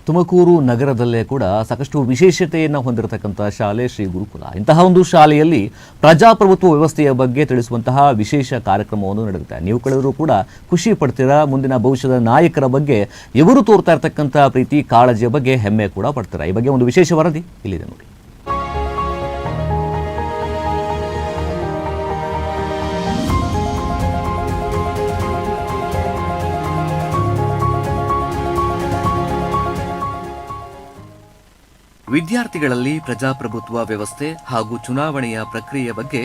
ತುಮಕೂರು ನಗರದಲ್ಲೇ ಕೂಡ ಸಾಕಷ್ಟು ವಿಶೇಷತೆಯನ್ನು ಹೊಂದಿರತಕ್ಕಂಥ ಶಾಲೆ ಶ್ರೀ ಗುರುಕುಲ. ಇಂತಹ ಒಂದು ಶಾಲೆಯಲ್ಲಿ ಪ್ರಜಾಪ್ರಭುತ್ವ ವ್ಯವಸ್ಥೆಯ ಬಗ್ಗೆ ತಿಳಿಸುವಂತಹ ವಿಶೇಷ ಕಾರ್ಯಕ್ರಮವನ್ನು ನಡೆಯುತ್ತೆ. ನೀವು ಕಳೆದರೂ ಕೂಡ ಖುಷಿ ಪಡ್ತೀರಾ. ಮುಂದಿನ ಭವಿಷ್ಯದ ನಾಯಕರ ಬಗ್ಗೆ ಇವರು ತೋರ್ತಾ ಇರತಕ್ಕಂಥ ಪ್ರೀತಿ ಕಾಳಜಿಯ ಬಗ್ಗೆ ಹೆಮ್ಮೆ ಕೂಡ ಪಡ್ತೀರಾ. ಈ ಬಗ್ಗೆ ಒಂದು ವಿಶೇಷ ವರದಿ ಇಲ್ಲಿದೆ ನೋಡಿ. ವಿದ್ಯಾರ್ಥಿಗಳಲ್ಲಿ ಪ್ರಜಾಪ್ರಭುತ್ವ ವ್ಯವಸ್ಥೆ ಹಾಗೂ ಚುನಾವಣೆಯ ಪ್ರಕ್ರಿಯೆಯ ಬಗ್ಗೆ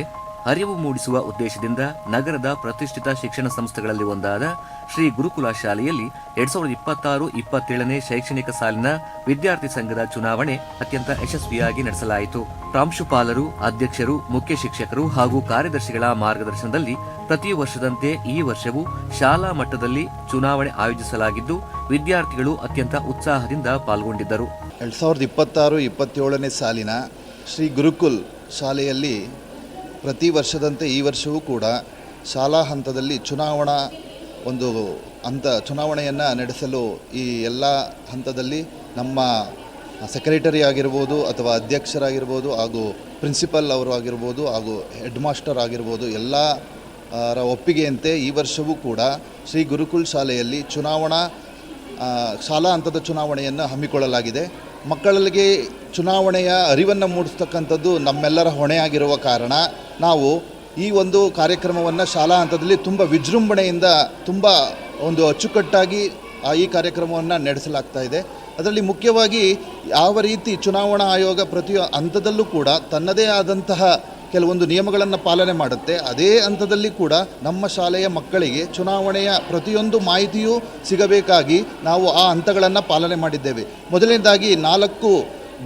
ಅರಿವು ಮೂಡಿಸುವ ಉದ್ದೇಶದಿಂದ ನಗರದ ಪ್ರತಿಷ್ಠಿತ ಶಿಕ್ಷಣ ಸಂಸ್ಥೆಗಳಲ್ಲಿ ಒಂದಾದ ಶ್ರೀ ಗುರುಕುಲ ಶಾಲೆಯಲ್ಲಿ 2026-27ನೇ ಶೈಕ್ಷಣಿಕ ಸಾಲಿನ ವಿದ್ಯಾರ್ಥಿ ಸಂಘದ ಚುನಾವಣೆ ಅತ್ಯಂತ ಯಶಸ್ವಿಯಾಗಿ ನಡೆಸಲಾಯಿತು. ಪ್ರಾಂಶುಪಾಲರು, ಅಧ್ಯಕ್ಷರು, ಮುಖ್ಯ ಶಿಕ್ಷಕರು ಹಾಗೂ ಕಾರ್ಯದರ್ಶಿಗಳ ಮಾರ್ಗದರ್ಶನದಲ್ಲಿ ಪ್ರತಿ ವರ್ಷದಂತೆ ಈ ವರ್ಷವೂ ಶಾಲಾ ಮಟ್ಟದಲ್ಲಿ ಚುನಾವಣೆ ಆಯೋಜಿಸಲಾಗಿದ್ದು ವಿದ್ಯಾರ್ಥಿಗಳು ಅತ್ಯಂತ ಉತ್ಸಾಹದಿಂದ ಪಾಲ್ಗೊಂಡಿದ್ದರು. 2026-27ನೇ ಸಾಲಿನ ಶ್ರೀ ಗುರುಕುಲ್ ಶಾಲೆಯಲ್ಲಿ ಪ್ರತಿ ವರ್ಷದಂತೆ ಈ ವರ್ಷವೂ ಕೂಡ ಶಾಲಾ ಹಂತದಲ್ಲಿ ಚುನಾವಣೆಯನ್ನು ನಡೆಸಲು ಈ ಎಲ್ಲ ಹಂತದಲ್ಲಿ ನಮ್ಮ ಸೆಕ್ರೆಟರಿ ಆಗಿರ್ಬೋದು ಅಥವಾ ಅಧ್ಯಕ್ಷರಾಗಿರ್ಬೋದು ಹಾಗೂ ಪ್ರಿನ್ಸಿಪಲ್ ಅವರು ಆಗಿರ್ಬೋದು ಹಾಗೂ ಹೆಡ್ ಮಾಸ್ಟರ್ ಆಗಿರ್ಬೋದು ಎಲ್ಲರ ಒಪ್ಪಿಗೆಯಂತೆ ಈ ವರ್ಷವೂ ಕೂಡ ಶ್ರೀ ಗುರುಕುಲ್ ಶಾಲೆಯಲ್ಲಿ ಶಾಲಾ ಹಂತದ ಚುನಾವಣೆಯನ್ನು ಹಮ್ಮಿಕೊಳ್ಳಲಾಗಿದೆ. ಮಕ್ಕಳಿಗೆ ಚುನಾವಣೆಯ ಅರಿವನ್ನು ಮೂಡಿಸ್ತಕ್ಕಂಥದ್ದು ನಮ್ಮೆಲ್ಲರ ಹೊಣೆಯಾಗಿರುವ ಕಾರಣ ನಾವು ಈ ಒಂದು ಕಾರ್ಯಕ್ರಮವನ್ನು ಶಾಲಾ ಹಂತದಲ್ಲಿ ತುಂಬ ವಿಜೃಂಭಣೆಯಿಂದ ತುಂಬ ಒಂದು ಅಚ್ಚುಕಟ್ಟಾಗಿ ಈ ಕಾರ್ಯಕ್ರಮವನ್ನು ನಡೆಸಲಾಗ್ತಾ ಇದೆ. ಅದರಲ್ಲಿ ಮುಖ್ಯವಾಗಿ ಯಾವ ರೀತಿ ಚುನಾವಣಾ ಆಯೋಗ ಪ್ರತಿ ಹಂತದಲ್ಲೂ ಕೂಡ ತನ್ನದೇ ಆದಂತಹ ಕೆಲವೊಂದು ನಿಯಮಗಳನ್ನು ಪಾಲನೆ ಮಾಡುತ್ತೆ, ಅದೇ ಹಂತದಲ್ಲಿ ಕೂಡ ನಮ್ಮ ಶಾಲೆಯ ಮಕ್ಕಳಿಗೆ ಚುನಾವಣೆಯ ಪ್ರತಿಯೊಂದು ಮಾಹಿತಿಯೂ ಸಿಗಬೇಕಾಗಿ ನಾವು ಆ ಹಂತಗಳನ್ನು ಪಾಲನೆ ಮಾಡಿದ್ದೇವೆ. ಮೊದಲನೇದಾಗಿ 4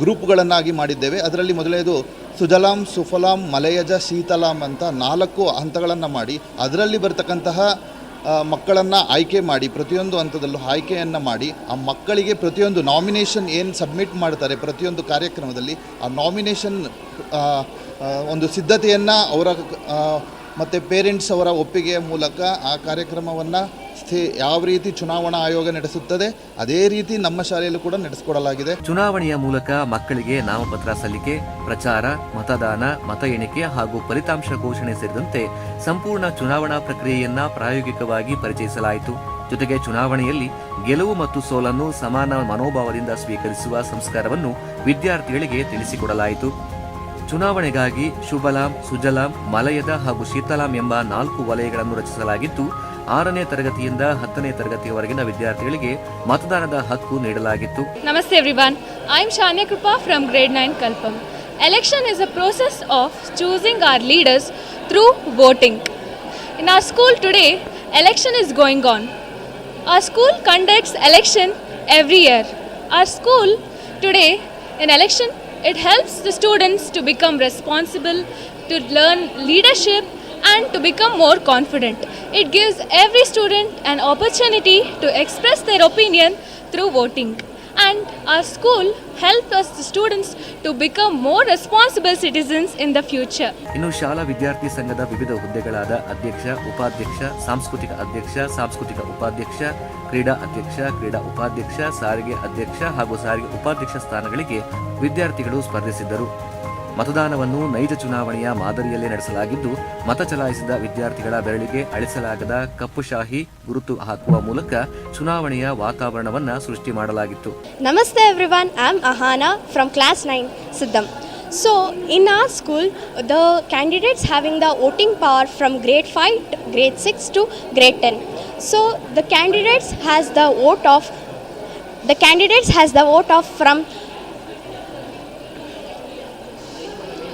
ಗ್ರೂಪ್ಗಳನ್ನಾಗಿ ಮಾಡಿದ್ದೇವೆ. ಅದರಲ್ಲಿ ಮೊದಲನೇದು ಸುಜಲಾಂ, ಸುಫಲಾಂ, ಮಲಯಜ, ಶೀತಲಾಂ ಅಂತ 4 ಹಂತಗಳನ್ನು ಮಾಡಿ ಅದರಲ್ಲಿ ಬರ್ತಕ್ಕಂತಹ ಮಕ್ಕಳನ್ನು ಆಯ್ಕೆ ಮಾಡಿ ಪ್ರತಿಯೊಂದು ಹಂತದಲ್ಲೂ ಆಯ್ಕೆಯನ್ನು ಮಾಡಿ ಆ ಮಕ್ಕಳಿಗೆ ಪ್ರತಿಯೊಂದು ನಾಮಿನೇಷನ್ ಏನು ಸಬ್ಮಿಟ್ ಮಾಡ್ತಾರೆ ಪ್ರತಿಯೊಂದು ಕಾರ್ಯಕ್ರಮದಲ್ಲಿ ಆ ನಾಮಿನೇಷನ್ ಒಂದು ಸಿದ್ಧತೆಯನ್ನು ಅವರ ಮತ್ತು ಪೇರೆಂಟ್ಸ್ ಅವರ ಒಪ್ಪಿಗೆಯ ಮೂಲಕ ಆ ಕಾರ್ಯಕ್ರಮವನ್ನು ಯಾವ ರೀತಿ ಚುನಾವಣಾ ಆಯೋಗ ನಡೆಸುತ್ತದೆ ಅದೇ ರೀತಿ ನಮ್ಮ ಶಾಲೆಯಲ್ಲೂ ಕೂಡ ನಡೆಸಿಕೊಡಲಾಗಿದೆ. ಚುನಾವಣೆಯ ಮೂಲಕ ಮಕ್ಕಳಿಗೆ ನಾಮಪತ್ರ ಸಲ್ಲಿಕೆ, ಪ್ರಚಾರ, ಮತದಾನ, ಮತ ಎಣಿಕೆ ಹಾಗೂ ಫಲಿತಾಂಶ ಘೋಷಣೆ ಸೇರಿದಂತೆ ಸಂಪೂರ್ಣ ಚುನಾವಣಾ ಪ್ರಕ್ರಿಯೆಯನ್ನ ಪ್ರಾಯೋಗಿಕವಾಗಿ ಪರಿಚಯಿಸಲಾಯಿತು. ಜೊತೆಗೆ ಚುನಾವಣೆಯಲ್ಲಿ ಗೆಲುವು ಮತ್ತು ಸೋಲನ್ನು ಸಮಾನ ಮನೋಭಾವದಿಂದ ಸ್ವೀಕರಿಸುವ ಸಂಸ್ಕಾರವನ್ನು ವಿದ್ಯಾರ್ಥಿಗಳಿಗೆ ತಿಳಿಸಿಕೊಡಲಾಯಿತು. ಚುನಾವಣೆಗಾಗಿ ಶುಭಲಾಂ, ಸುಜಲಾಂ, ಮಲಯದ ಹಾಗೂ ಶೀತಲಾಂ ಎಂಬ 4 ವಲಯಗಳನ್ನು ರಚಿಸಲಾಗಿದ್ದು 6ನೇ ತರಗತಿಯಿಂದ 10ನೇ ತರಗತಿಯವರೆಗಿನ ವಿದ್ಯಾರ್ಥಿಗಳಿಗೆ ಮತದಾನದ ಹಕ್ಕು ನೀಡಲಾಗಿತ್ತು. Namaste everyone. I am Shania Krupa from grade 9 Kalpam. Election is a process of choosing our leaders through voting. In our school today, election is going on. Our school conducts election every year. Our school today in election, it helps the students to become responsible, to learn leadership and to become more confident. It gives every student an opportunity to express their opinion through voting. And our school helps us the students to become more responsible citizens in the future. ಇನ್ನು ಶಾಲಾ ವಿದ್ಯಾರ್ಥಿ ಸಂಘದ ವಿವಿಧ ಹುದ್ದೆಗಳಾದ ಅಧ್ಯಕ್ಷ, ಉಪಾಧ್ಯಕ್ಷ, ಸಾಂಸ್ಕೃತಿಕ ಅಧ್ಯಕ್ಷ, ಸಾಂಸ್ಕೃತಿಕ ಉಪಾಧ್ಯಕ್ಷ, ಕ್ರೀಡಾ ಅಧ್ಯಕ್ಷ, ಕ್ರೀಡಾ ಉಪಾಧ್ಯಕ್ಷ, ಸಾರಿಗೆ ಅಧ್ಯಕ್ಷ ಹಾಗೂ ಸಾರಿಗೆ ಉಪಾಧ್ಯಕ್ಷ ಸ್ಥಾನಗಳಿಗೆ ವಿದ್ಯಾರ್ಥಿಗಳು ಸ್ಪರ್ಧಿಸಿದ್ದರು. ಮತದಾನವನ್ನು ನೈಜ ಚುನಾವಣೆಯ ಮಾದರಿಯಲ್ಲೇ ನಡೆಸಲಾಗಿದ್ದು ಮತ ಚಲಾಯಿಸಿದ ವಿದ್ಯಾರ್ಥಿಗಳ ಬೆರಳಿಗೆ ಅಳಿಸಲಾಗದ ಕಪ್ಪುಶಾಹಿ ಗುರುತು ಹಾಕುವ ಮೂಲಕ ಚುನಾವಣೆಯ ವಾತಾವರಣವನ್ನು ಸೃಷ್ಟಿ ಮಾಡಲಾಗಿತ್ತು. Namaste everyone, I am Ahana from class 9 Siddham. So in our school the candidates having the voting power from grade 5 to grade 6 to grade 10. So the candidates has the vote of from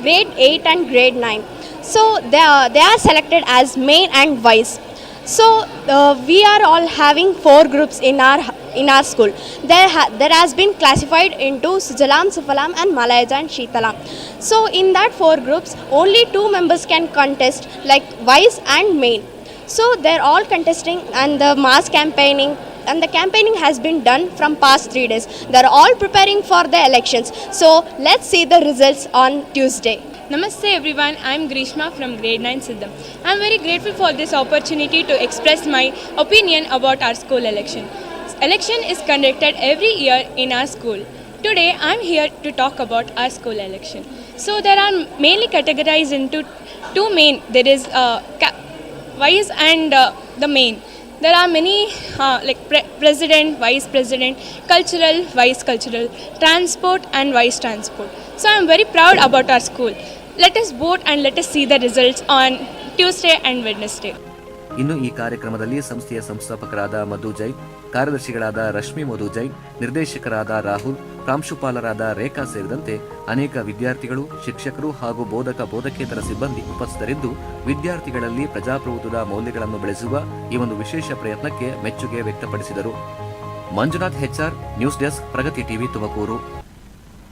grade 8 and grade 9. So they are selected as main and vice. So we are all having 4 groups in our school. There has been classified into Sujalam, Sufalam and Malayaja and Sheetalam. So in that 4 groups only 2 members can contest like vice and main. So they're all contesting and the mass campaigning and the campaigning has been done from past 3 days. They're all preparing for the elections. So let's see the results on Tuesday. Namaste everyone, I am Grishma from grade 9 Siddham. I am very grateful for this opportunity to express my opinion about our school election. election is conducted every year in our school. Today I am here to talk about our school election. So there are mainly categorized into two main. There is vice and the main. There are many president, vice president, cultural, vice cultural, transport and vice transport. So I am very proud about our school. Let us vote and let us see the results on Tuesday and Wednesday. ಇನ್ನು ಈ ಕಾರ್ಯಕ್ರಮದಲ್ಲಿ ಸಂಸ್ಥೆಯ ಸಂಸ್ಥಾಪಕರಾದ ಮಧು ಜೈನ್, ಕಾರ್ಯದರ್ಶಿಗಳಾದ ರಶ್ಮಿ ಮಧು ಜೈನ್, ನಿರ್ದೇಶಕರಾದ ರಾಹುಲ್, ಪ್ರಾಂಶುಪಾಲರಾದ ರೇಖಾ ಸೇರಿದಂತೆ ಅನೇಕ ವಿದ್ಯಾರ್ಥಿಗಳು, ಶಿಕ್ಷಕರು ಹಾಗೂ ಬೋಧಕೇತರ ಸಿಬ್ಬಂದಿ ಉಪಸ್ಥಿತರಿದ್ದು ವಿದ್ಯಾರ್ಥಿಗಳಲ್ಲಿ ಪ್ರಜಾಪ್ರಭುತ್ವದ ಮೌಲ್ಯಗಳನ್ನು ಬೆಳೆಸುವ ಈ ಒಂದು ವಿಶೇಷ ಪ್ರಯತ್ನಕ್ಕೆ ಮೆಚ್ಚುಗೆ ವ್ಯಕ್ತಪಡಿಸಿದರು. ಮಂಜುನಾಥ್ HR, ನ್ಯೂಸ್ ಡೆಸ್ಕ್, ಪ್ರಗತಿ ಟಿವಿ, ತುಮಕೂರು.